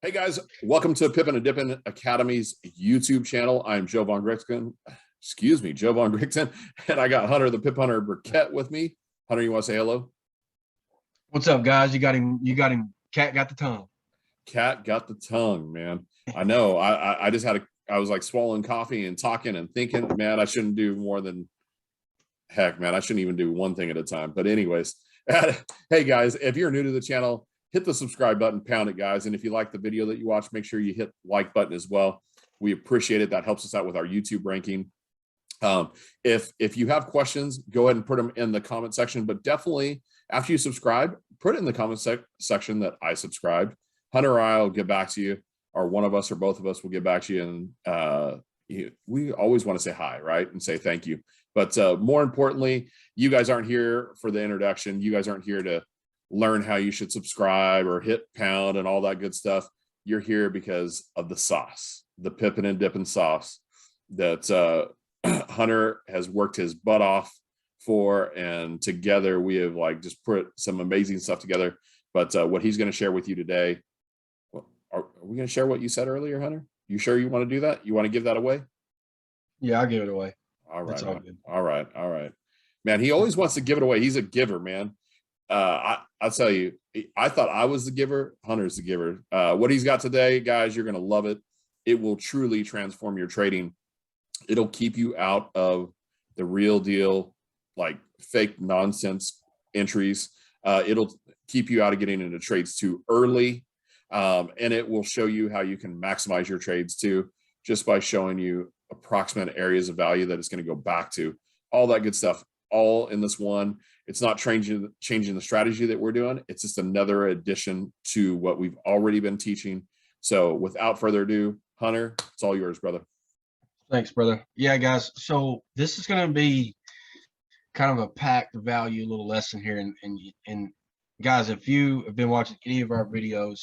Hey guys, welcome to Pippin and Dippin Academy's YouTube channel. I'm Joe Von Grixon, Joe Von Grixon, and I got Hunter, the Pip Hunter Burkett with me. Hunter, you want to say hello? What's up, guys? You got him. Cat got the tongue. Cat got the tongue, man. I know. I just I was like swallowing coffee and talking and thinking, man, I shouldn't do more than heck, man. I shouldn't even do one thing at a time. But anyways, hey guys, if you're new to the channel, hit the subscribe button, pound it, guys. And if you like the video that you watch, make sure you hit like button as well. We appreciate it. That helps us out with our YouTube ranking. If you have questions, go ahead and put them in the comment section. But definitely, after you subscribe, put it in the comment section that I subscribed. Hunter or I will get back to you, or one of us or both of us will get back to you. And we always want to say hi, right? And say thank you. But more importantly, you guys aren't here for the introduction. You guys aren't here to learn how you should subscribe or hit pound and all that good stuff. You're here because of the sauce, the Pippin and Dippin sauce that Hunter has worked his butt off for, and together we have like just put some amazing stuff together. But what he's going to share with you today, are we going to share what you said earlier, Hunter? You sure you want to do that? You want to give that away? Yeah, I'll give it away. All right. All right. Man, he always wants to give it away. He's a giver, man. I'll tell you, I thought I was the giver. Hunter's the giver. What he's got today, guys, you're going to love it. It will truly transform your trading. It'll keep you out of the real deal, like fake nonsense entries. It'll keep you out of getting into trades too early. And it will show you how you can maximize your trades too, just by showing you approximate areas of value that it's going to go back to. All that good stuff, all in this one. It's not changing the strategy that we're doing. It's just another addition to what we've already been teaching. So without further ado, Hunter, it's all yours, brother. Thanks, brother. Yeah, guys. So this is going to be kind of a packed value little lesson here. And guys, if you have been watching any of our videos,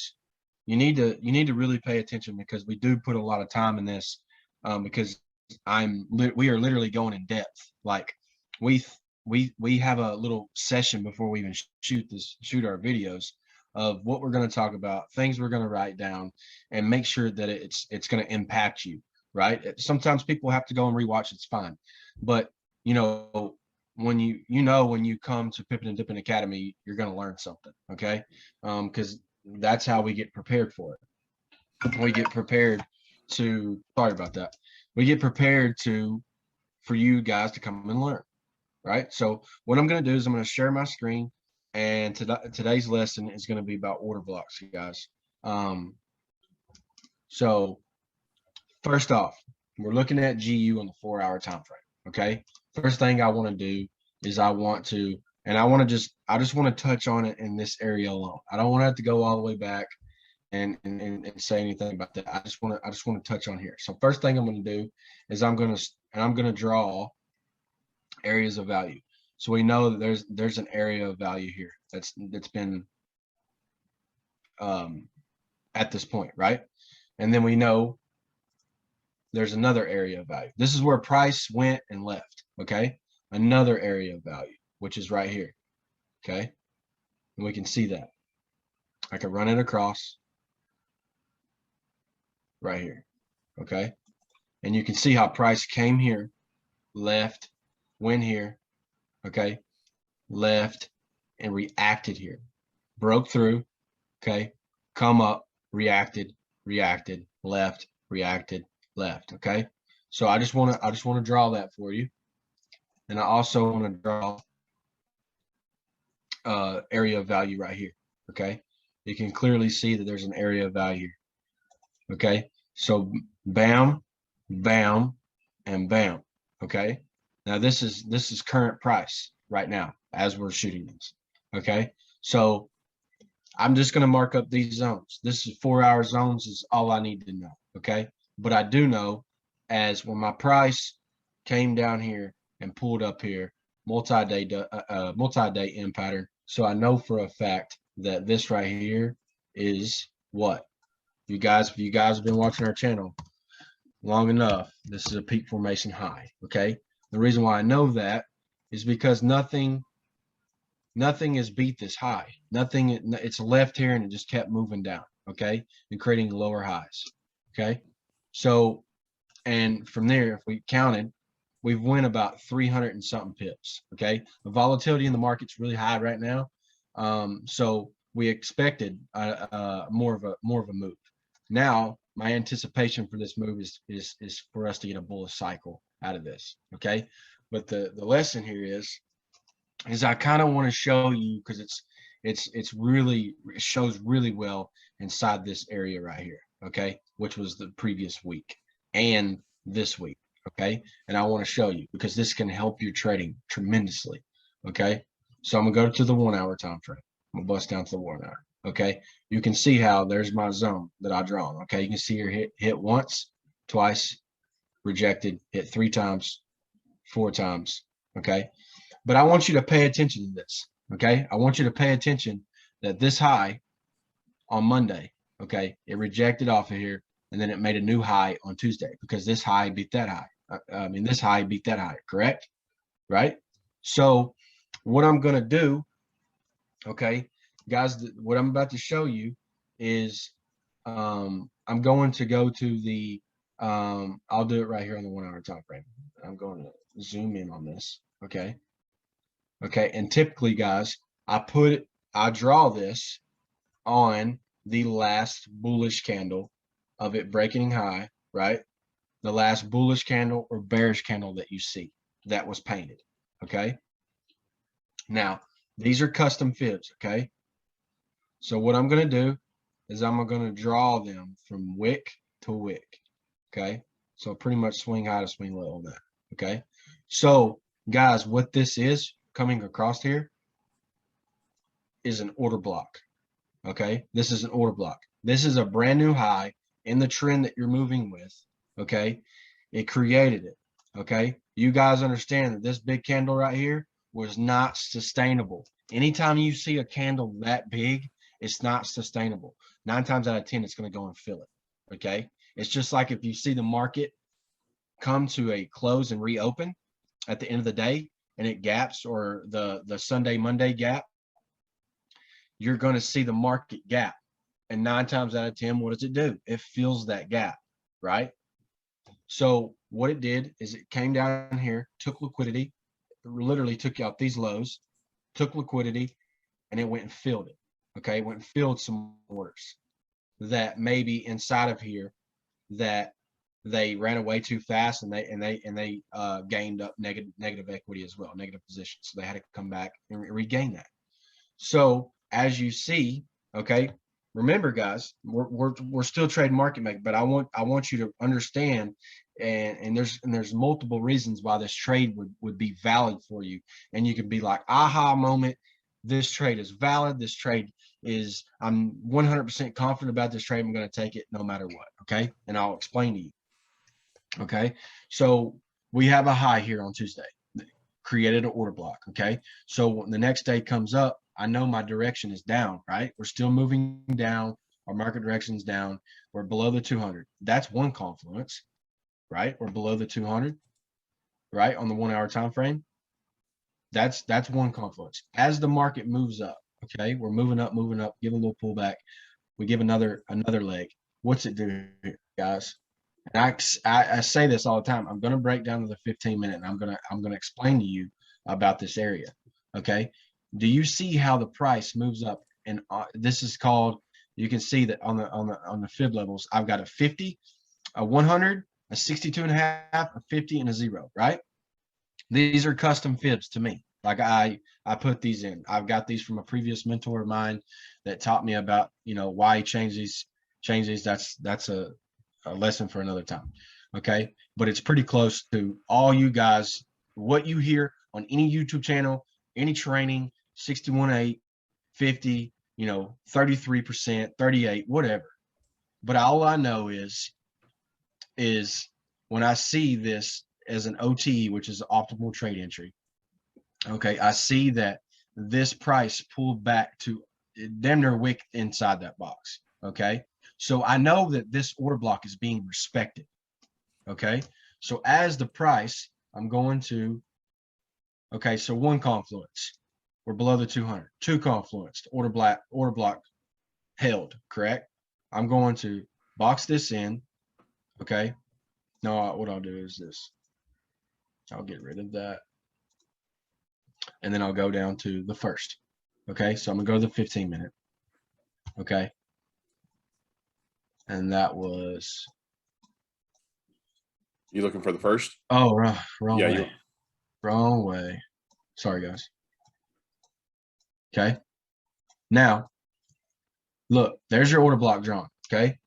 you need to really pay attention, because we do put a lot of time in this. Because we are literally going in depth. Like we have a little session before we even shoot our videos of what we're going to talk about, things we're going to write down, and make sure that it's going to impact you, right? Sometimes people have to go and rewatch. It's fine, but when you come to Pippin and Dippin Academy, you're going to learn something, okay? Because that's how we get prepared for it. We get prepared to, sorry about that. We get prepared for you guys to come and learn, right? So what I'm going to do is I'm going to share my screen, and today's lesson is going to be about order blocks, you guys. So first off, we're looking at GU on the 4-hour time frame. Okay. First thing I want to do is I just want to touch on it in this area alone. I don't want to have to go all the way back and say anything about that. I just want to touch on here. So first thing I'm going to do is I'm going to draw areas of value. So we know that there's an area of value here that's been at this point, right? And then we know there's another area of value. This is where price went and left, okay? Another area of value, which is right here, okay? And we can see that. I can run it across right here, okay? And you can see how price came here, left, went here, okay? Left and reacted here. Broke through, okay? Come up, reacted, left, reacted, left, okay? So I just want to draw that for you. And I also want to draw area of value right here, okay? You can clearly see that there's an area of value here. Okay, so bam, bam, and bam. Okay, now this is current price right now as we're shooting this. Okay, so I'm just going to mark up these zones. This is 4-hour zones is all I need to know. Okay, but I do know as when my price came down here and pulled up here, multi-day M pattern. So I know for a fact that this right here is what? If you guys have been watching our channel long enough, this is a peak formation high. Okay. The reason why I know that is because nothing has beat this high. It's left here and it just kept moving down. okay, and creating lower highs, okay? So, and from there, if we counted, we've won about 300 and something pips, okay? The volatility in the market's really high right now. So we expected more of a move. Now, my anticipation for this move is for us to get a bullish cycle out of this, okay? But the lesson here is I kind of want to show you, because it shows really well inside this area right here, okay, which was the previous week and this week, okay? And I want to show you because this can help your trading tremendously, okay? So I'm gonna go to the 1 hour time frame. I'm gonna bust down to the 1 hour, okay? You can see how there's my zone that I draw, okay? You can see here hit once, twice, rejected, hit 3 times, 4 times, okay? But I want you to pay attention to this, okay? I want you to pay attention that this high on Monday, okay, it rejected off of here, and then it made a new high on Tuesday because this high beat that high. This high beat that high, correct? Right? So what I'm going to do, okay, guys, what I'm about to show you is I'm going to go to the, I'll do it right here on the 1 hour time frame. I'm going to zoom in on this, okay? Okay, and typically, guys, I draw this on the last bullish candle of it breaking high, right? The last bullish candle or bearish candle that you see that was painted, okay? Now, these are custom fibs, okay? So what I'm going to do is I'm going to draw them from wick to wick, okay? So pretty much swing high to swing low on that, okay? So, guys, what this is coming across here is an order block, okay? This is an order block. This is a brand new high in the trend that you're moving with, okay? It created it, okay? You guys understand that this big candle right here was not sustainable. Anytime you see a candle that big, it's not sustainable. 9 times out of 10, it's going to go and fill it, okay? It's just like if you see the market come to a close and reopen at the end of the day, and it gaps, or the Sunday, Monday gap, you're going to see the market gap. And 9 times out of 10, what does it do? It fills that gap, right? So what it did is it came down here, took liquidity, literally took out these lows, took liquidity, and it went and filled it, okay? It went and filled some orders that maybe inside of here that they ran away too fast, and they gained up negative equity as well, negative positions. So they had to come back and regain that. So as you see, okay, remember, guys, we're still trading market making, but I want you to understand, and there's multiple reasons why this trade would be valid for you, and you could be like, aha moment, this trade is valid. This trade is, I'm 100% confident about this trade. I'm going to take it no matter what. Okay, and I'll explain to you. Okay, so we have a high here on Tuesday, created an order block. Okay, so when the next day comes up, I know my direction is down, right? We're still moving down. Our market direction is down. We're below the 200. That's one confluence, right? We're below the 200, right? On the 1 hour time frame. That's one confluence. As the market moves up, okay, we're moving up, give a little pullback. We give another leg. What's it do here, guys? And I say this all the time. I'm going to break down to the 15-minute, and I'm going to explain to you about this area. Okay. Do you see how the price moves up? And this is called, you can see that on the fib levels, I've got a 50, a 100, a 62.5, a 50, and a 0, right? These are custom fibs to me. Like I put these in. I've got these from a previous mentor of mine that taught me about, why he changed these. That's a lesson for another time. Okay. But it's pretty close to all you guys, what you hear on any YouTube channel, any training, 61.8, 50, 33%, 38, whatever. But all I know is when I see this as an OTE, which is optimal trade entry, okay, I see that this price pulled back to damn near wick inside that box. Okay. So I know that this order block is being respected. Okay. So as the price, I'm going to, okay, so one confluence, we're below the 200, two confluence, order block held, correct? I'm going to box this in. Okay. No, what I'll do is this. I'll get rid of that. And then I'll go down to the first. Okay. So I'm gonna go to the 15-minute. Okay. And that was, You looking for the first? oh, wrong Yeah, way. Wrong way. Sorry, guys. Okay. Now, look, there's your order block drawn. Okay.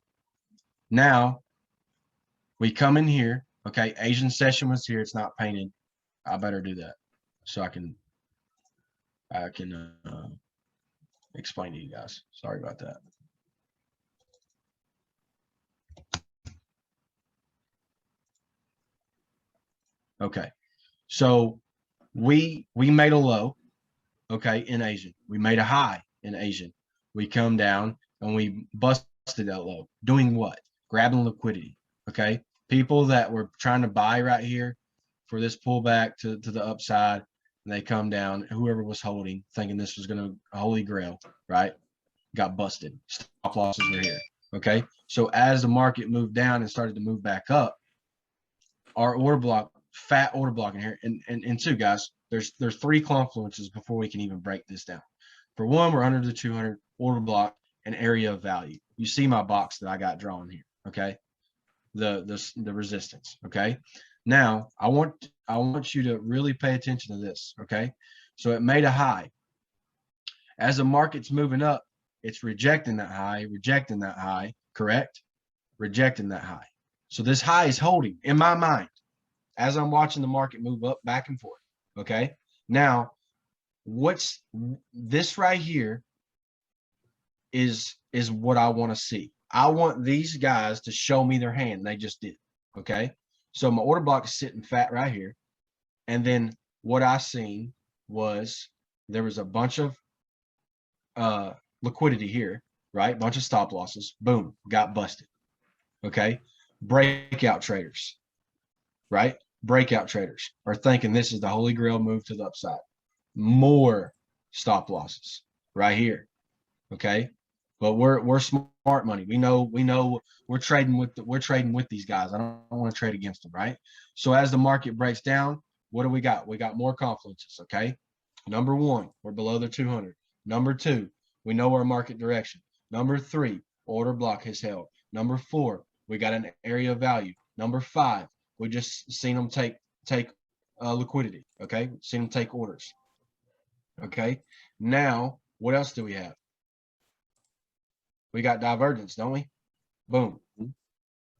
Now we come in here. Okay. Asian session was here. It's not painted. I better do that so I can explain to you guys. Sorry about that. Okay. So we made a low, okay, in Asian. We made a high in Asian. We come down and we busted that low. Doing what? Grabbing liquidity. Okay. People that were trying to buy right here for this pullback to the upside, and they come down, whoever was holding, thinking this was gonna holy grail, right? Got busted. Stop losses were here. Okay. So as the market moved down and started to move back up, our order block, fat order block in here. And two, guys, there's three confluences before we can even break this down. For one, we're under the 200 order block and area of value. You see my box that I got drawn here. Okay. The resistance. Okay. Now I want you to really pay attention to this. Okay. So it made a high. As the market's moving up, it's rejecting that high, correct? Rejecting that high. So this high is holding in my mind as I'm watching the market move up, back and forth. Okay. Now, what's this right here is what I want to see. I want these guys to show me their hand. They just did. Okay. So my order block is sitting fat right here. And then what I seen was there was a bunch of liquidity here, right? Bunch of stop losses. Boom, got busted. Okay. Breakout traders, right? Breakout traders are thinking this is the holy grail move to the upside. More stop losses right here. Okay. But we're smart money. We know we're trading with these guys. I don't want to trade against them, right? So as the market breaks down, what do we got? We got more confluences. Okay. Number one, we're below the 200. Number two, we know our market direction. Number three, order block has held. Number four, we got an area of value. Number five, we just seen them take liquidity. Okay, seen them take orders. Okay, now what else do we have? We got divergence, don't we? Boom.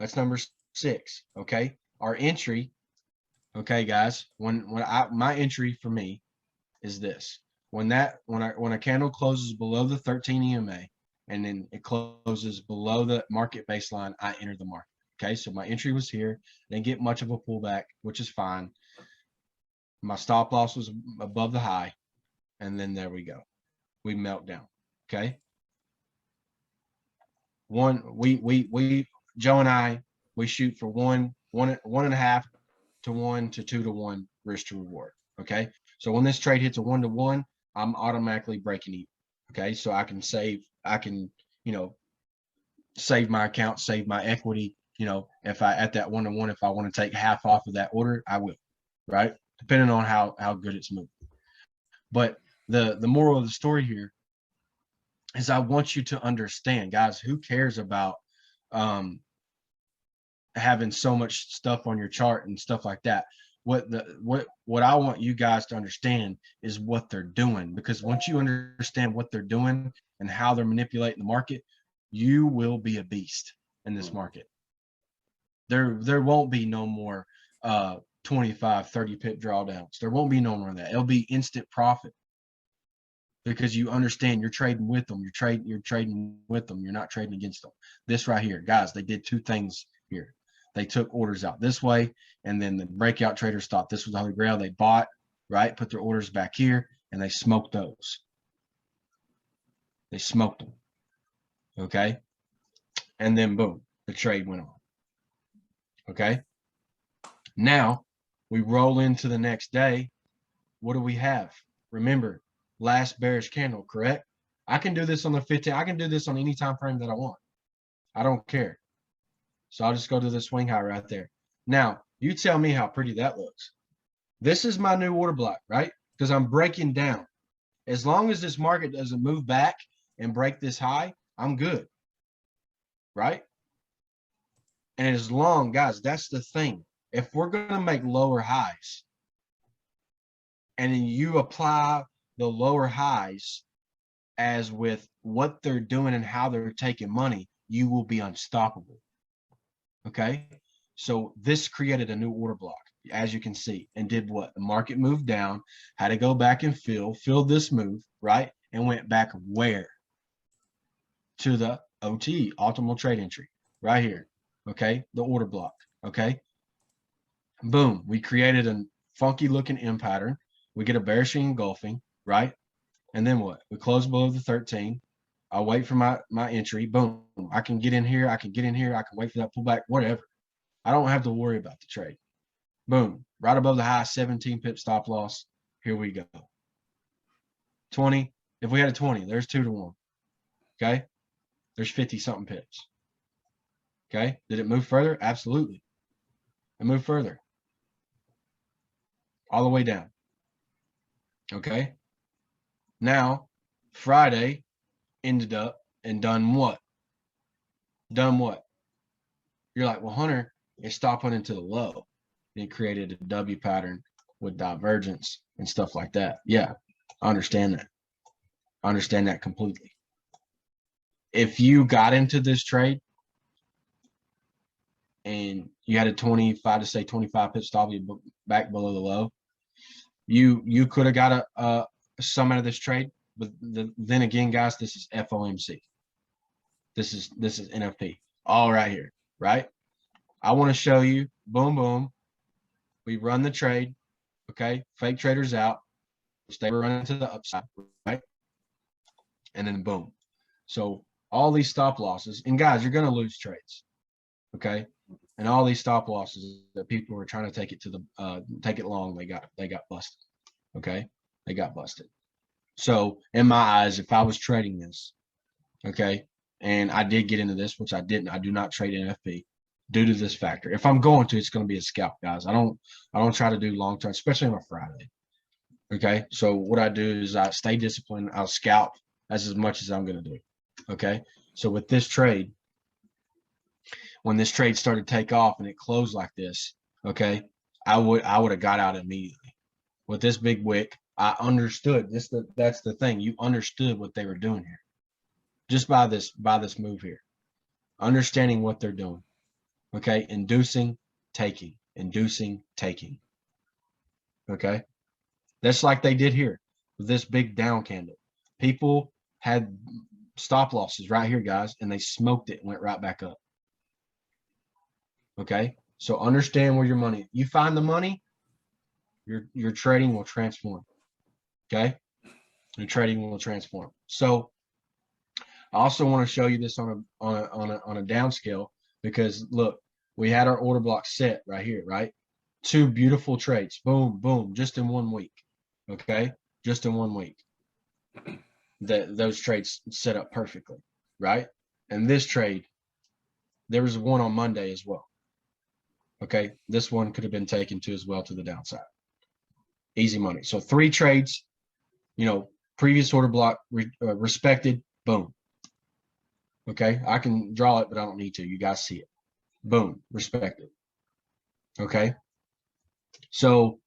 That's number six. Okay, our entry. Okay, guys. My entry for me is this: when a candle closes below the 13 EMA and then it closes below the market baseline, I enter the market. Okay, so my entry was here. Didn't get much of a pullback, which is fine. My stop loss was above the high, and then there we go. We melt down. Okay. Joe and I, we shoot for one and a half to 1 to 2 to 1 risk to reward. Okay. So when this trade hits a 1 to 1, I'm automatically breaking even. Okay. So I can save my account, save my equity. If I at that 1 to 1, if I want to take half off of that order, I will, right? Depending on how good it's moving. But the moral of the story here is I want you to understand, guys, who cares about having so much stuff on your chart and stuff like that. What I want you guys to understand is what they're doing, because once you understand what they're doing and how they're manipulating the market, you will be a beast in this market. There won't be no more 25, 30 pip drawdowns. There won't be no more of that. It'll be instant profit because you understand you're trading with them. You're trading with them. You're not trading against them. This right here, guys, they did two things here. They took orders out this way, and then the breakout traders thought this was the holy grail. They bought, right, put their orders back here, and they smoked those. They smoked them. Okay. And then boom, the trade went on. Okay. Now we roll into the next day. What do we have? Remember, last bearish candle, correct? I can do this on the 15. I can do this on any time frame that I want. I don't care. So I'll just go to the swing high right there. Now, you tell me how pretty that looks. This is my new order block, right? Because I'm breaking down. As long as this market doesn't move back and break this high, I'm good, right? And as long, guys, that's the thing. If we're going to make lower highs and then you apply the lower highs as with what they're doing and how they're taking money, you will be unstoppable. Okay. So this created a new order block, as you can see, and did what? The market moved down, had to go back and fill this move, right? And went back where? To the OTE, optimal trade entry, right here. Okay. The order block. Okay. Boom. We created a funky looking M pattern. We get a bearish engulfing, right? And then what? We close below the 13. I'll wait for my entry. Boom. I can get in here. I can get in here. I can wait for that pullback, whatever. I don't have to worry about the trade. Boom. Right above the high, 17 pip stop loss. Here we go. 20. If we had a 20, there's 2 to 1. Okay. There's 50 something pips. Okay. Did it move further? Absolutely. It moved further. All the way down. Okay. Now, Friday ended up and done what? Done what? You're like, well, Hunter, it stopped went into the low. It created a W pattern with divergence and stuff like that. Yeah, I understand that. I understand that completely. If you got into this trade and you had a 25 to say 25 pip stop you back below the low, you could have got a some out of this trade. But then again, guys, this is FOMC. This is NFP. All right here, right? I want to show you, boom, boom. We run the trade, okay? Fake traders out. Stay running to the upside, right? And then boom. So all these stop losses, and guys, you're going to lose trades, okay? And all these stop losses that people were trying to take it to the take it long, they got busted, okay? They got busted. So in my eyes, if I was trading this, okay, and I did get into this, which I didn't, I do not trade NFP due to this factor. If I'm going to, it's going to be a scalp, guys. I don't try to do long term, especially on a Friday. Okay. So what I do is I stay disciplined. I'll scalp as much as I'm going to do. Okay. So with this trade, when this trade started to take off and it closed like this, okay, I would have got out immediately. With this big wick, I understood that's the thing. You understood what they were doing here. Just by this move here. Understanding what they're doing. Okay, inducing, taking, inducing, taking. Okay, that's like they did here with this big down candle. People had stop losses right here, guys, and they smoked it and went right back up. Okay, so understand where your money. You find the money, your trading will transform. Okay, your trading will transform. So I also want to show you this on a downscale. Because look, we had our order block set right here, right? 2 beautiful trades. Boom, boom, just in 1 week. Okay? Just in 1 week. Those trades set up perfectly, right? And this trade, there was one on Monday as well. Okay? This one could have been taken to as well to the downside. Easy money. So 3 trades, previous order block respected, boom. Okay, I can draw it, but I don't need to. You guys see it. Boom, respect it. Okay. So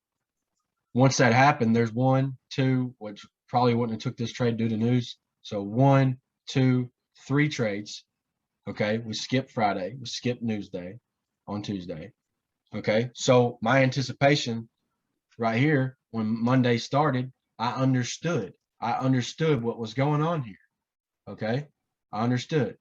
once that happened, there's 1, 2, which probably wouldn't have took this trade due to news. So 1, 2, 3 trades. Okay. We skipped Friday. We skipped news day on Tuesday. Okay. So my anticipation right here, when Monday started, I understood what was going on here. Okay. I understood.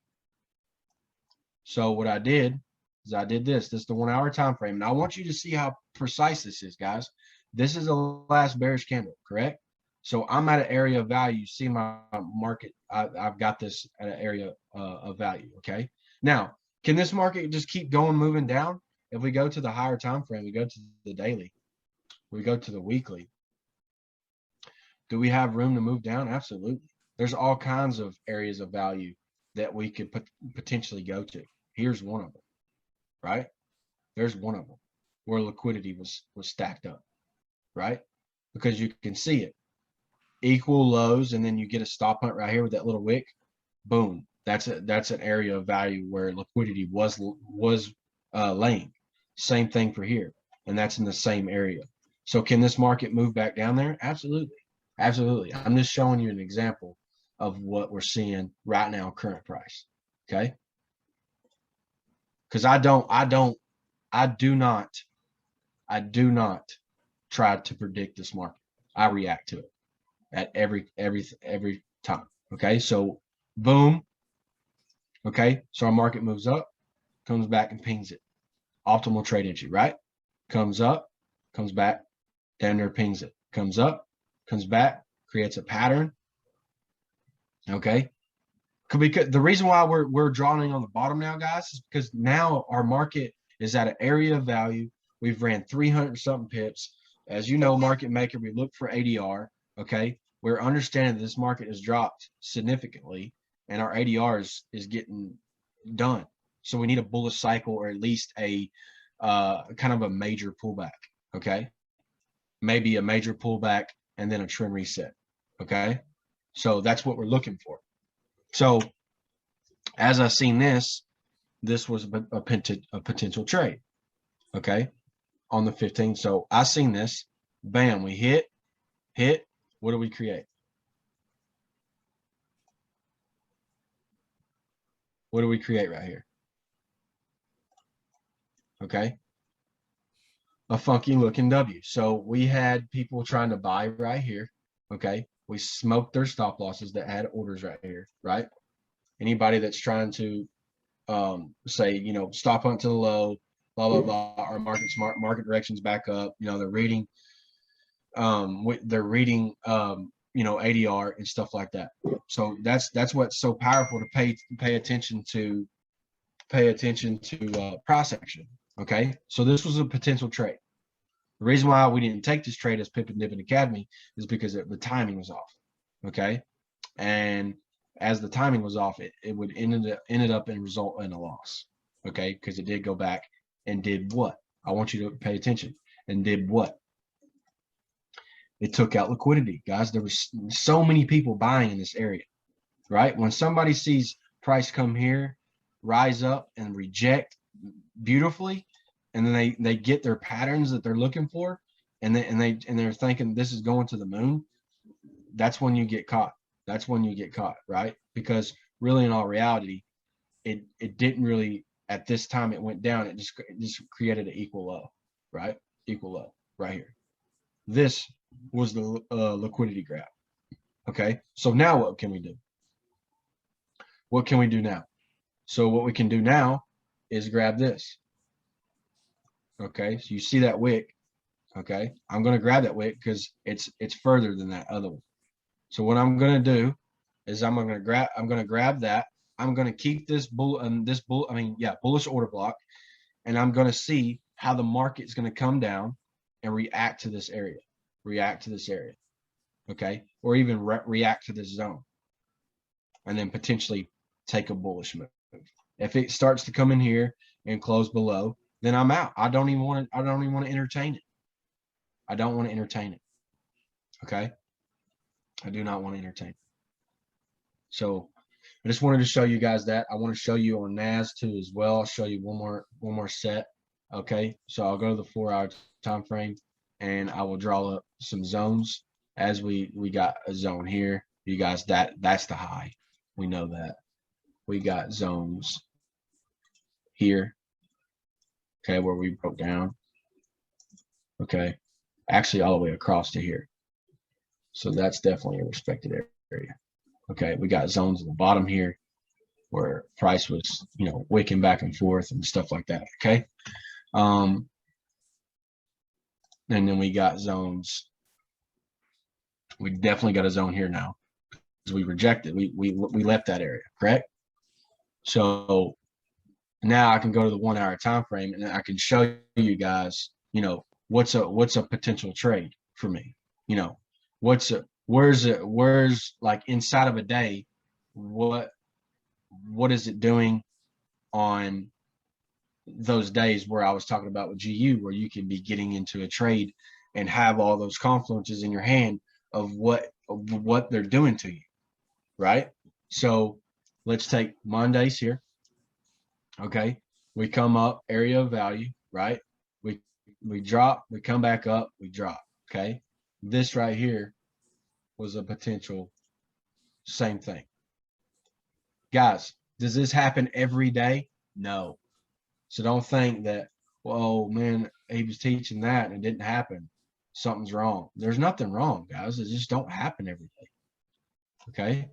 So what I did is I did this. This is the 1 hour time frame. And I want you to see how precise this is, guys. This is the last bearish candle, correct? So I'm at an area of value. See my market. I've got this at an area of value. Okay. Now, can this market just keep going, moving down? If we go to the higher time frame, we go to the daily, we go to the weekly. Do we have room to move down? Absolutely. There's all kinds of areas of value that we could potentially go to. Here's one of them, right? There's one of them where liquidity was stacked up, right? Because you can see it, equal lows, and then you get a stop hunt right here with that little wick. Boom. That's an area of value where liquidity was laying. Same thing for here, and that's in the same area. So can this market move back down there? Absolutely, absolutely. I'm just showing you an example of what we're seeing right now, current price. Okay. Because I do not try to predict this market. I react to it at every time. Okay. So boom. Okay. So our market moves up, comes back and pings it. Optimal trade entry, right? Comes up, comes back, down there, pings it. Comes up, comes back, creates a pattern. Okay. Because the reason why we're drawing on the bottom now, guys, is because now our market is at an area of value. We've ran 300 something pips. As you know, market maker, we look for ADR. Okay. We're understanding that this market has dropped significantly and our ADR is getting done. So we need a bullish cycle, or at least a kind of a major pullback. Okay. Maybe a major pullback and then a trend reset. Okay. So that's what we're looking for. So as I seen this was a potential trade. Okay. On the 15th. So I seen this, bam, we hit. What do we create? What do we create right here? Okay. A funky looking W. So we had people trying to buy right here. Okay. We smoked their stop losses that had orders right here, right? Anybody that's trying to say, you know, stop hunt to the low, blah, blah, blah, our market direction's back up, you know, they're reading, you know, ADR and stuff like that. So that's what's so powerful to pay attention to price action. Okay. So this was a potential trade. The reason why we didn't take this trade as Pippin and Dippin Academy is because the timing was off. Okay. And as the timing was off, it would ended up and result in a loss. Okay. Because it did go back and did what? I want you to pay attention. And did what? It took out liquidity, guys. There was so many people buying in this area, right? When somebody sees price come here, rise up and reject beautifully, and then they get their patterns that they're looking for, and they're thinking this is going to the moon. That's when you get caught. That's when you get caught, right? Because really, in all reality, it didn't really, at this time it went down. It just created an equal low, right? Equal low right here. This was the liquidity grab. Okay, so now what can we do? What can we do now? So what we can do now is grab this. Okay, so you see that wick. Okay, I'm going to grab that wick because it's further than that other one. So what I'm going to do is I'm going to grab that. I'm going to keep this bullish order block, and I'm going to see how the market's going to come down and react to this area. Okay, or even react to this zone, and then potentially take a bullish move. If it starts to come in here and close below, then I'm out. I don't even want to entertain it. I don't want to entertain it. Okay, I do not want to entertain it. So I just wanted to show you guys that. I want to show you on NAS too as well. I'll show you one more set. Okay, so I'll go to the 4-hour time frame, and I will draw up some zones. As we got a zone here, you guys, that's the high. We know that. We got zones here, okay, where we broke down. Okay, actually all the way across to here. So that's definitely a respected area. Okay, we got zones at the bottom here where price was, you know, wicking back and forth and stuff like that. Okay. And then we got zones. We definitely got a zone here now because we rejected. We left that area, correct? So now I can go to the 1-hour time frame and I can show you guys, you know, what's a potential trade for me. You know, where's like inside of a day, what what is it doing on those days where I was talking about with GU, where you can be getting into a trade and have all those confluences in your hand of what they're doing to you, right? So let's take Mondays here. Okay, we come up, area of value, right? We drop, we come back up, we drop. Okay, this right here was a potential same thing. Guys, does this happen every day? No. So don't think that, well, man, he was teaching that and it didn't happen. Something's wrong. There's nothing wrong, guys. It just don't happen every day. Okay.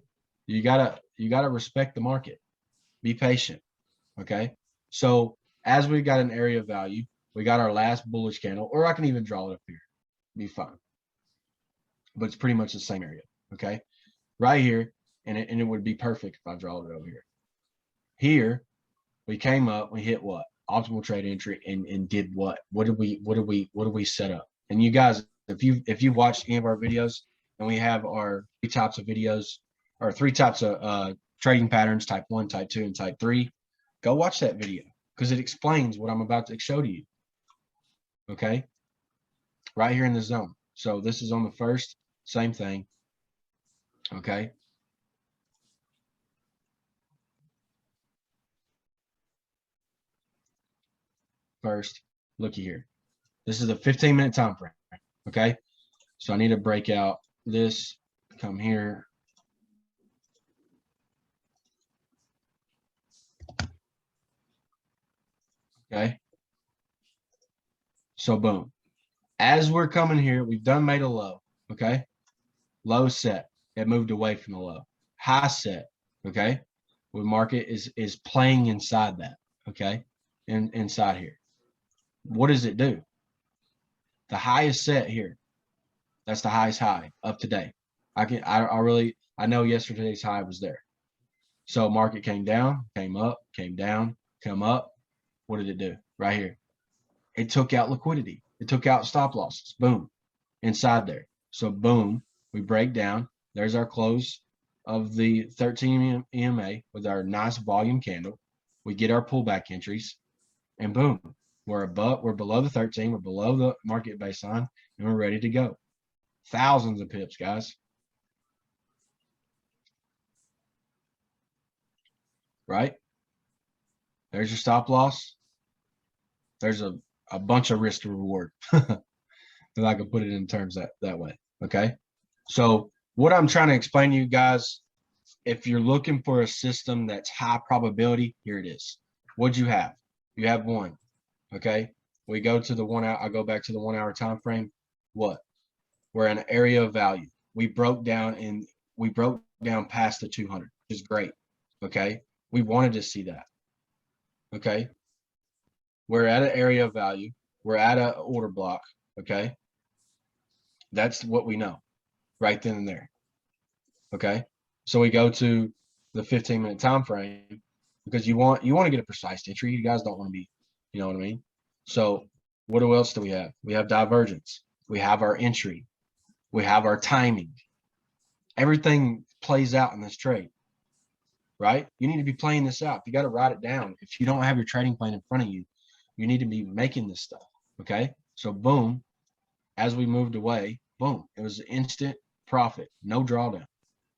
You gotta respect the market. Be patient. Okay. So as we got an area of value, we got our last bullish candle, or I can even draw it up here. Be fine. But it's pretty much the same area. Okay. Right here, and it would be perfect if I draw it over here. Here, we came up, we hit what? Optimal trade entry and did what? What did we set up? And you guys, if you watched any of our videos, and we have our three types of videos, or three types of trading patterns, type 1, type 2, and type 3, go watch that video because it explains what I'm about to show to you. Okay, right here in the zone. So this is on the first, same thing. Okay. First, looky here. This is a 15-minute time frame. Okay. So I need to break out this, come here. Okay. So boom. As we're coming here, we've done made a low. Okay. Low set. It moved away from the low. High set. Okay. The market is playing inside that. Okay. Inside here. What does it do? The highest set here. That's the highest high up to date. I know yesterday's high was there. So market came down, came up, came down, come up. What did it do? Right here. It took out liquidity. It took out stop losses. Boom. Inside there. So boom, we break down. There's our close of the 13 EMA with our nice volume candle. We get our pullback entries, and boom, we're below the 13, we're below the market baseline, and we're ready to go. Thousands of pips, guys. Right? There's your stop loss. There's a bunch of risk to reward. If I could put it in terms that way. Okay. So what I'm trying to explain to you guys, if you're looking for a system that's high probability, here it is. What'd you have? You have one. Okay. We go to the 1 hour. I go back to the 1 hour time frame. What? We're in an area of value. We broke down past the 200, which is great. Okay. We wanted to see that. Okay. We're at an area of value. We're at an order block. Okay. That's what we know right then and there. Okay. So we go to the 15-minute time frame because you want to get a precise entry. You guys don't want to be, you know what I mean? So what else do we have? We have divergence. We have our entry. We have our timing. Everything plays out in this trade, right? You need to be playing this out. You got to write it down. If you don't have your trading plan in front of you, you need to be making this stuff. Okay. So boom, as we moved away, boom, it was instant profit, no drawdown,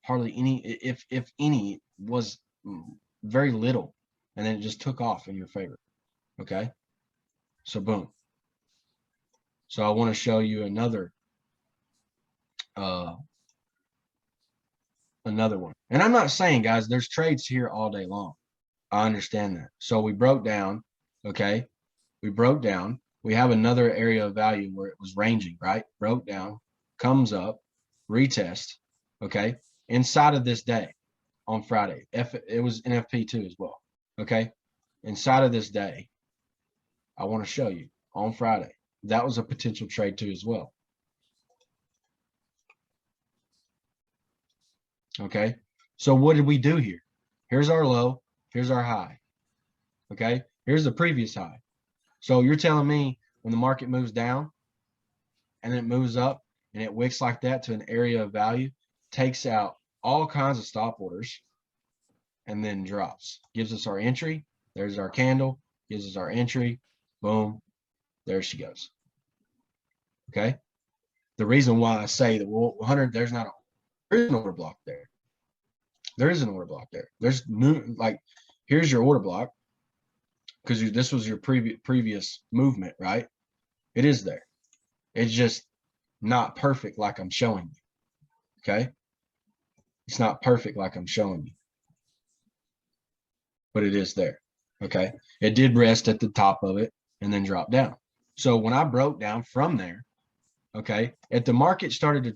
hardly any, if any, was very little, and then it just took off in your favor. Okay. So boom. So I want to show you another one. And I'm not saying, guys, there's trades here all day long. I understand that. So we broke down. Okay. We broke down. We have another area of value where it was ranging, right? Broke down, comes up, retest. Okay. Inside of this day on Friday, it was NFP too as well. Okay. Inside of this day, I want to show you on Friday, that was a potential trade too as well. Okay. So what did we do here? Here's our low. Here's our high. Okay. Here's the previous high. So you're telling me when the market moves down and it moves up and it wicks like that to an area of value, takes out all kinds of stop orders, and then drops. Gives us our entry. There's our candle. Gives us our entry. Boom. There she goes. Okay. The reason why I say that 100, there's an order block there. There is an order block there. There's new, like, here's your order block because this was your previous movement, right? It is there. It's just not perfect like I'm showing you. Okay. It's not perfect like I'm showing you, but it is there. Okay. It did rest at the top of it and then drop down. So when I broke down from there, okay, if the market started to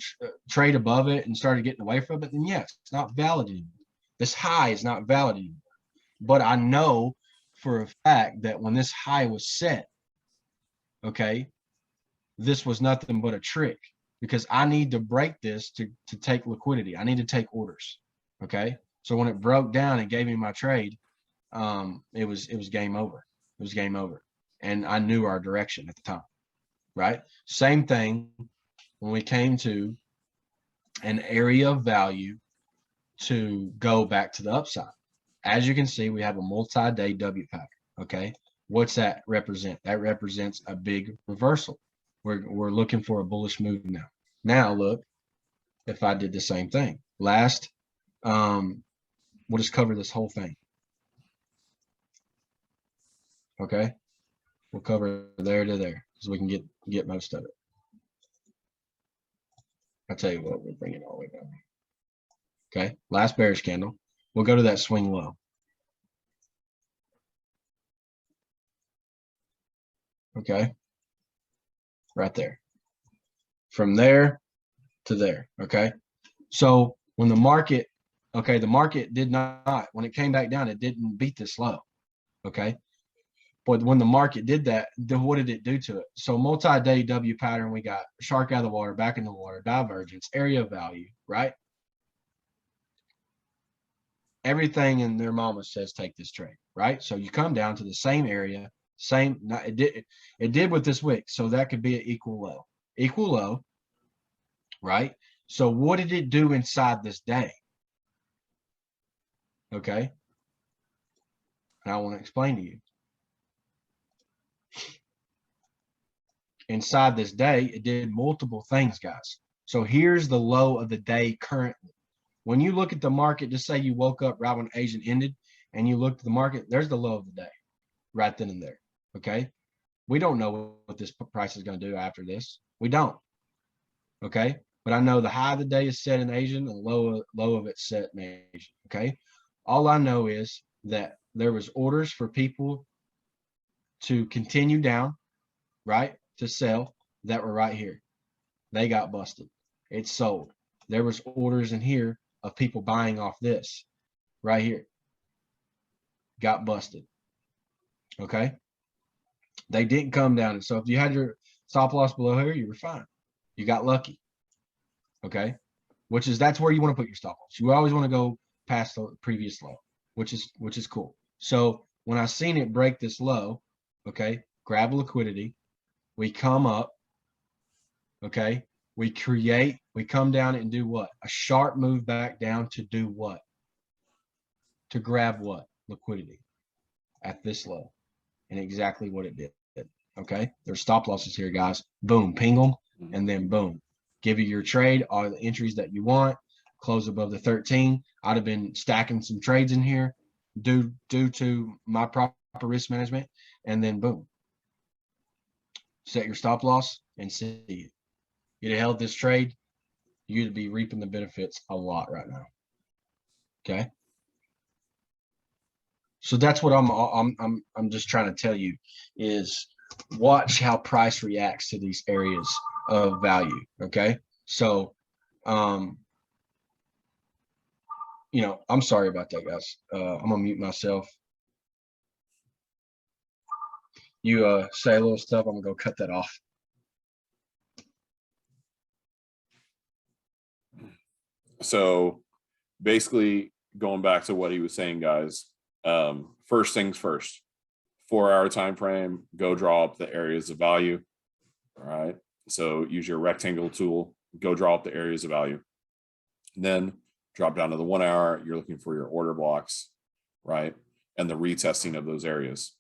trade above it and started getting away from it, then yes, it's not valid anymore. This high is not valid anymore. But I know for a fact that when this high was set, okay, this was nothing but a trick because I need to break this to take liquidity. I need to take orders. Okay. So when it broke down and gave me my trade, it was game over. It was game over. And I knew our direction at the time. Right? Same thing when we came to an area of value to go back to the upside. As you can see, we have a multi-day W pattern. Okay. What's that represent? That represents a big reversal. We're looking for a bullish move now. Now look, if I did the same thing. Last, we'll just cover this whole thing. Okay. We'll cover there to there so we can get most of it. I'll tell you what, we'll bring it all the way down. Okay, last bearish candle. We'll go to that swing low. Okay, right there. From there to there. Okay, so when the market, okay, the market did not, when it came back down, it didn't beat this low. Okay, but when the market did that, then what did it do to it? So multi-day W pattern, we got shark out of the water, back in the water, divergence, area of value, right? Everything in their mama says take this trade, right? So you come down to the same area, same, it did with this wick. So that could be an equal low, right? So what did it do inside this day? Okay. And I want to explain to you. Inside this day, it did multiple things, guys. So here's the low of the day currently. When you look at the market, just say you woke up right when Asian ended and you looked at the market, there's the low of the day right then and there. Okay. We don't know what this price is going to do after this. We don't. Okay. But I know the high of the day is set in Asian and the low of it set in Asian. Okay. All I know is that there was orders for people to continue down, right? To sell that were right here. They got busted. It sold. There was orders in here of people buying off this right here. Got busted. Okay. They didn't come down. And so if you had your stop loss below here, you were fine. You got lucky. Okay. That's where you want to put your stop loss. You always want to go past the previous low, which is cool. So when I seen it break this low, okay, grab liquidity, we come up, okay, we come down and do what? A sharp move back down to do what? To grab what? Liquidity at this low. And exactly what it did. Okay, there's stop losses here, guys. Boom, ping them, and then boom, give you your trade, all the entries that you want, close above the 13. I'd have been stacking some trades in here due to my proper risk management, and then boom, set your stop loss and see it. You'd have held this trade, you'd be reaping the benefits a lot right now. Okay. So that's what I'm just trying to tell you is watch how price reacts to these areas of value. Okay. So, you know, I'm sorry about that, guys. I'm gonna mute myself. You say a little stuff, I'm gonna go cut that off. So basically going back to what he was saying, guys, first things first, 4-hour time frame, go draw up the areas of value. All right. So use your rectangle tool, go draw up the areas of value. And then drop down to the 1 hour. You're looking for your order blocks. right? And the retesting of those areas.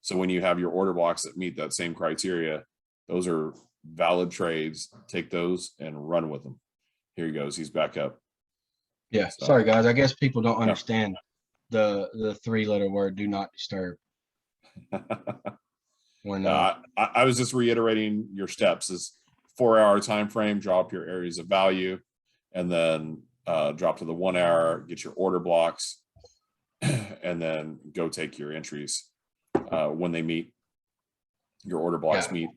So when you have your order blocks that meet that same criteria, those are valid trades. Take those and run with them. Here he goes. He's back up. Yeah. So, Sorry, guys. I guess people don't yeah. understand the 3-letter word "do not disturb." When I was just reiterating your steps: is 4-hour time frame, drop your areas of value, and then drop to the 1 hour, get your order blocks, and then go take your entries when they meet your order blocks, meet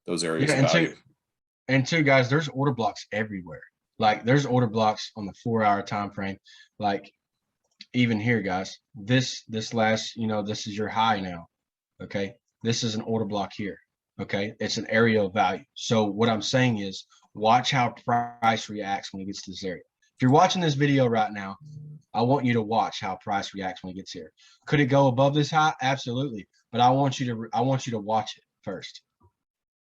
those areas of value. And two, guys, there's order blocks everywhere. Like there's order blocks on the 4-hour time frame. Like even here, guys, this last, this is your high now. Okay. This is an order block here. Okay. It's an area of value. So what I'm saying is watch how price reacts when it gets to this area. If you're watching this video right now, I want you to watch how price reacts when it gets here. Could it go above this high? Absolutely. But I want you to watch it first.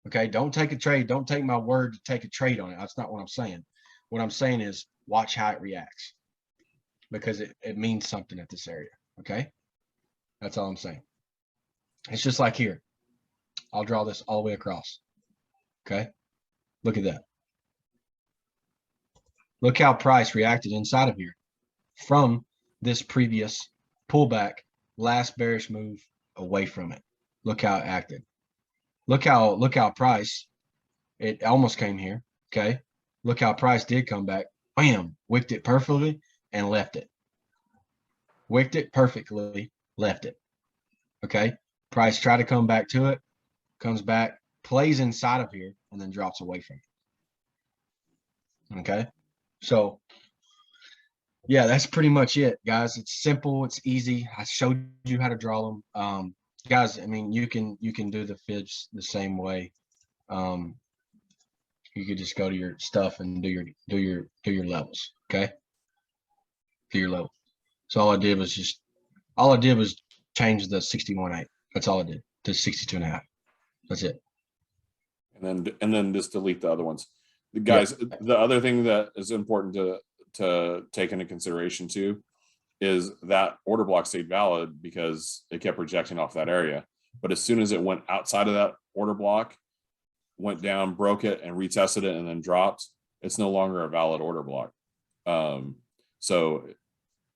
Okay. Don't take a trade. Don't take my word to take a trade on it. That's not what I'm saying. What I'm saying is watch how it reacts, because it means something at this area. Okay. That's all I'm saying. It's just like here. I'll draw this all the way across. Okay. Look at that. Look how price reacted inside of here from this previous pullback, last bearish move away from it. Look how it acted. Look how price, it almost came here. Okay. Look how price did come back. Bam, wicked it perfectly and left it. Wicked it perfectly, left it. Okay. Price try to come back to it, comes back, plays inside of here, and then drops away from it. Okay. So yeah, that's pretty much it, guys. It's simple, it's easy. I showed you how to draw them. Guys, I mean, you can do the fibs the same way. You could just go to your stuff and do your levels. Okay. Do your level. So all I did was change the 61.8. That's all I did to 62.5. That's it. And then just delete the other ones. Guys, yeah. The other thing that is important to take into consideration too is that order block stayed valid because it kept rejecting off that area. But as soon as it went outside of that order block, went down, broke it, and retested it, and then dropped, it's no longer a valid order block. So,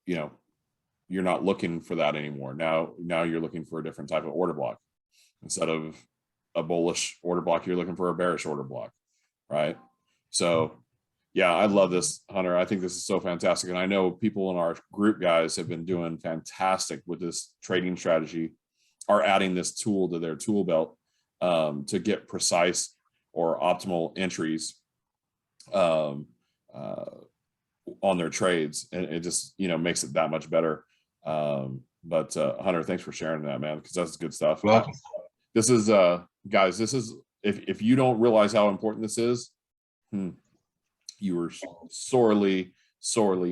you're not looking for that anymore. Now you're looking for a different type of order block. Instead of a bullish order block, you're looking for a bearish order block, right? So, yeah, I love this, Hunter. I think this is so fantastic. And I know people in our group, guys, have been doing fantastic with this trading strategy, are adding this tool to their tool belt to get precise or optimal entries on their trades. And it just, makes it that much better. But Hunter, thanks for sharing that, man, because that's good stuff. Welcome. This is, guys, this is, if you don't realize how important this is, you were sorely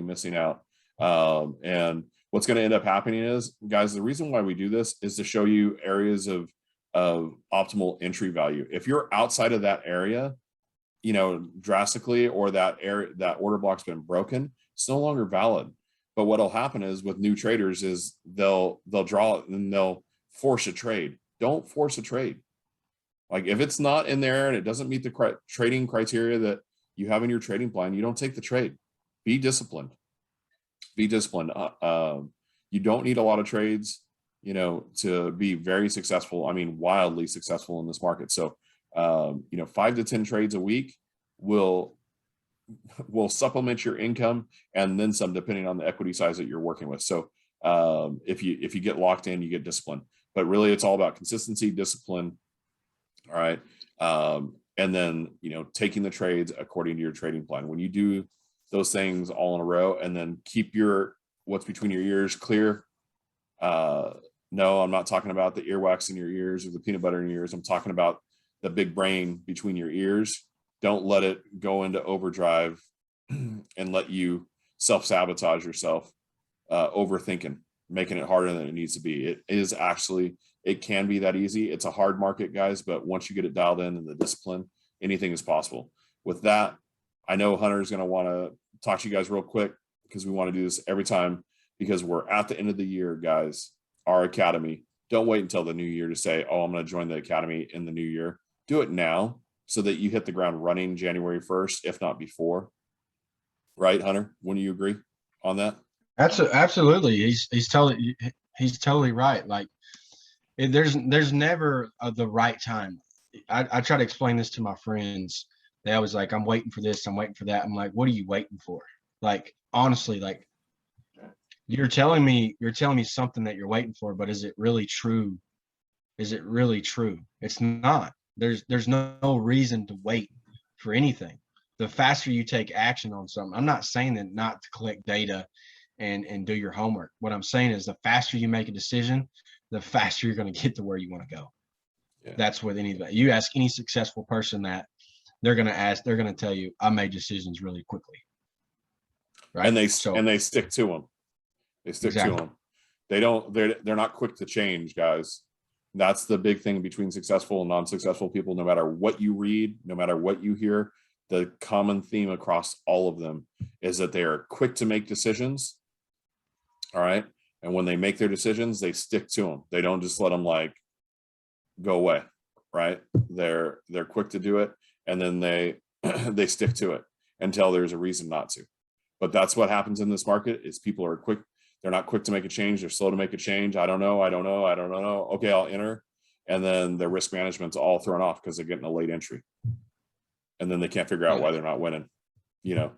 missing out. And what's going to end up happening is, guys, the reason why we do this is to show you areas of optimal entry value. If you're outside of that area, drastically, or that area, that order block's been broken, it's no longer valid. But what'll happen is with new traders is they'll draw it and they'll force a trade. Don't force a trade. Like if it's not in there and it doesn't meet the trading criteria that you have in your trading plan, you don't take the trade. Be disciplined. Be disciplined. You don't need a lot of trades, to be very successful. I mean, wildly successful in this market. So, 5 to 10 trades a week will supplement your income and then some, depending on the equity size that you're working with. So, if you get locked in, you get disciplined. But really, it's all about consistency, discipline. All right. And then, taking the trades according to your trading plan. When you do those things all in a row, and then keep what's between your ears clear. No, I'm not talking about the earwax in your ears or the peanut butter in your ears. I'm talking about the big brain between your ears. Don't let it go into overdrive and let you self-sabotage yourself, overthinking, making it harder than it needs to be. It can be that easy. It's a hard market, guys, but once you get it dialed in and the discipline, anything is possible. With that, I know Hunter's going to want to talk to you guys real quick, because we want to do this every time because we're at the end of the year, guys. Our academy, don't wait until the new year to say, oh, I'm going to join the academy in the new year. Do it now so that you hit the ground running January 1st, if not before. Right, Hunter? Wouldn't you agree on that? Absolutely. He's totally right. Like there's never the right time. I try to explain this to my friends. They always like, I'm waiting for this, I'm waiting for that. I'm like, what are you waiting for? Like, honestly, like you're telling me something that you're waiting for, but is it really true? Is it really true? It's not. There's no reason to wait for anything. The faster you take action on something, I'm not saying that not to collect data and do your homework. What I'm saying is the faster you make a decision, the faster you're going to get to where you want to go. Yeah. That's with anybody. You ask any successful person that, they're going to tell you, I made decisions really quickly. Right. And they stick to them. They stick to them. They're not quick to change, guys. That's the big thing between successful and non-successful people. No matter what you read, no matter what you hear, the common theme across all of them is that they are quick to make decisions. All right. And when they make their decisions, they stick to them. They don't just let them like go away. Right. They're quick to do it. And then they stick to it until there's a reason not to. But that's what happens in this market is people are quick. They're not quick to make a change. They're slow to make a change. I don't know. Okay, I'll enter. And then their risk management's all thrown off because they're getting a late entry. And then they can't figure out why they're not winning. You know,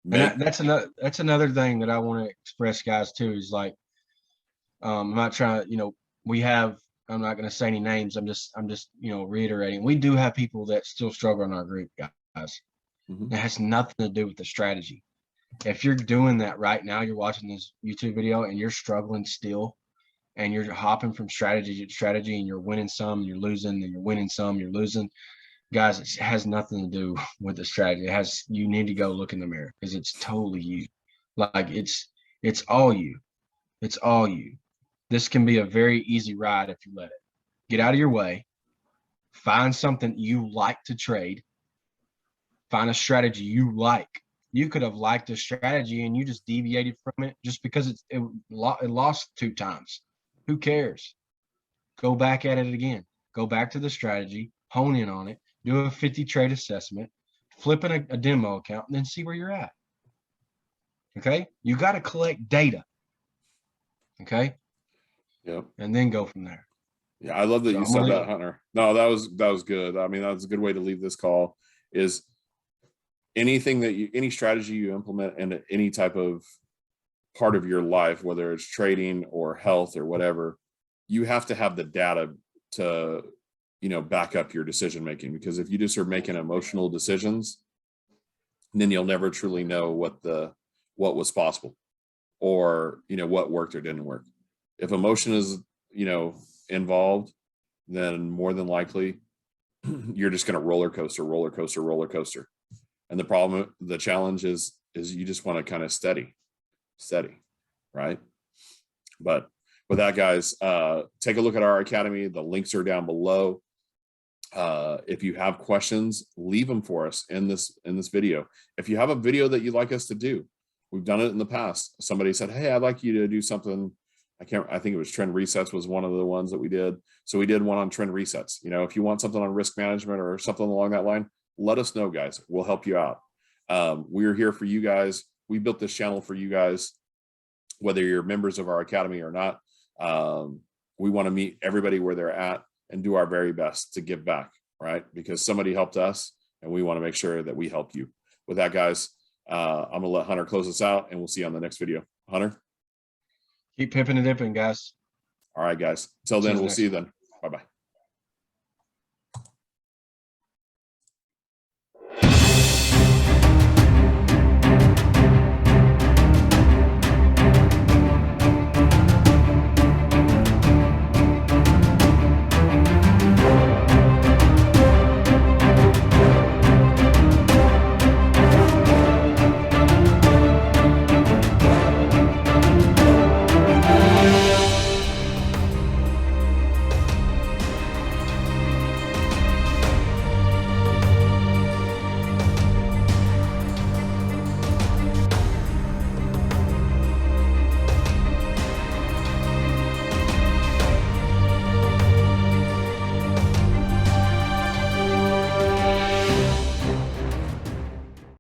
that's another thing that I want to express, guys, too, is like, I'm not trying to, I'm not going to say any names. I'm just, reiterating. We do have people that still struggle in our group, guys. Mm-hmm. It has nothing to do with the strategy. If you're doing that right now, you're watching this YouTube video and you're struggling still, and you're hopping from strategy to strategy, and you're winning some, and you're losing, and you're winning some, you're losing. Guys, it has nothing to do with the strategy. You need to go look in the mirror because it's totally you. Like it's all you. It's all you. This can be a very easy ride if you let it. Get out of your way. Find something you like to trade. Find a strategy you like. You could have liked a strategy and you just deviated from it just because it lost 2 times. Who cares? Go back at it again. Go back to the strategy, hone in on it, do a 50 trade assessment, flip in a demo account, and then see where you're at. Okay? You got to collect data. Okay? Yep. And then go from there. Yeah, I love that you said that, Hunter. No, that was good. I mean, that's a good way to leave this call is any strategy you implement in any type of part of your life, whether it's trading or health or whatever, you have to have the data to, back up your decision making. Because if you just are making emotional decisions, then you'll never truly know what was possible or, what worked or didn't work. If emotion is, involved, then more than likely you're just going to roller coaster. And the challenge is you just want to kind of steady, right? But with that, guys, take a look at our academy. The links are down below. If you have questions, leave them for us in this video. If you have a video that you'd like us to do, we've done it in the past. Somebody said, hey, I'd like you to do something. I think it was trend resets was one of the ones that we did. So we did one on trend resets. If you want something on risk management or something along that line, let us know, guys. We'll help you out. We're here for you guys. We built this channel for you guys, whether you're members of our academy or not. We want to meet everybody where they're at and do our very best to give back, right? Because somebody helped us and we want to make sure that we help you. With that, guys, I'm going to let Hunter close us out and we'll see you on the next video. Hunter? Keep pipping and dipping, guys. All right, guys. Until then, we'll see you then. Bye-bye.